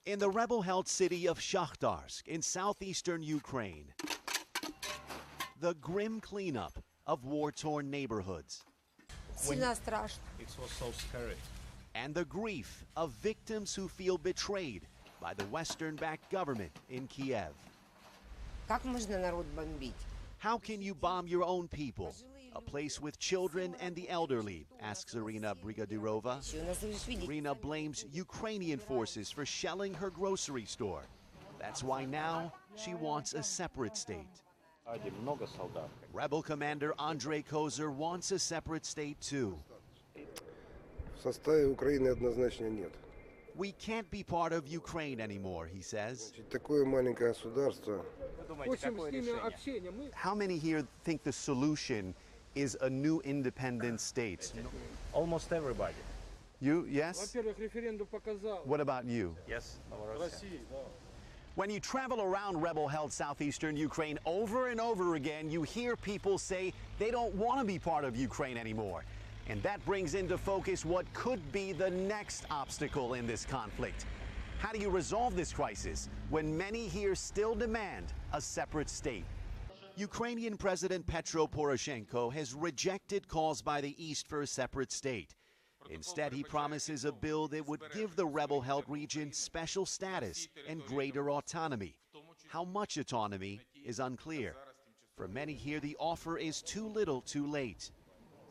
In the rebel-held city of Shakhtarsk in southeastern Ukraine, the grim cleanup of war-torn neighborhoods. Сильно страшно. It was so scary. And the grief of victims who feel betrayed by the Western-backed government in Kiev. Как можно народ бомбить? How can you bomb your own people? A place with children and the elderly, asks Irina Brigadyrova. У нас свидетели. Irina blames Ukrainian forces for shelling her grocery store. That's why now she wants a separate state. Много солдат. Rebel commander Andrei Kozer wants a separate state too. В составе Украины однозначно нет. We can't be part of Ukraine anymore, he says. Такое маленькое государство. How many here think the solution is a new independent state? Almost everybody. You, yes? Референдум показал. What about you? Yes. России, да. When you travel around rebel-held southeastern Ukraine over and over again, you hear people say they don't want to be part of Ukraine anymore. And that brings into focus what could be the next obstacle in this conflict. How do you resolve this crisis when many here still demand a separate state? Ukrainian President Petro Poroshenko has rejected calls by the East for a separate state. Instead, he promises a bill that would give the rebel-held region special status and greater autonomy. How much autonomy is unclear. For many here, the offer is too little too late.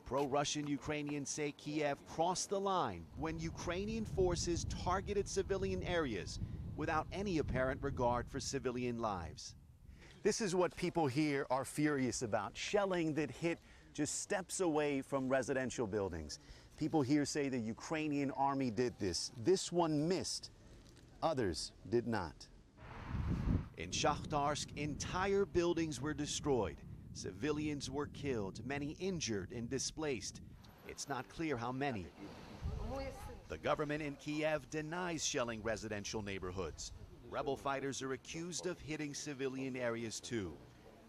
Pro-Russian Ukrainians say Kiev crossed the line when Ukrainian forces targeted civilian areas without any apparent regard for civilian lives. This is what people here are furious about, shelling that hit just steps away from residential buildings. People here say the Ukrainian army did this. This one missed. Others did not. In Shakhtarsk, entire buildings were destroyed. Civilians were killed, many injured and displaced. It's not clear how many. The government in Kiev denies shelling residential neighborhoods. Rebel fighters are accused of hitting civilian areas too.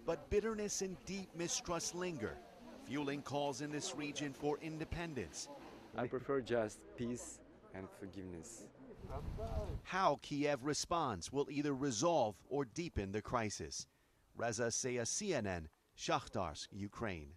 But bitterness and deep mistrust linger, fueling calls in this region for independence. I prefer just peace and forgiveness. How Kiev responds will either resolve or deepen the crisis. Reza Sayah, CNN, Shakhtarsk, Ukraine.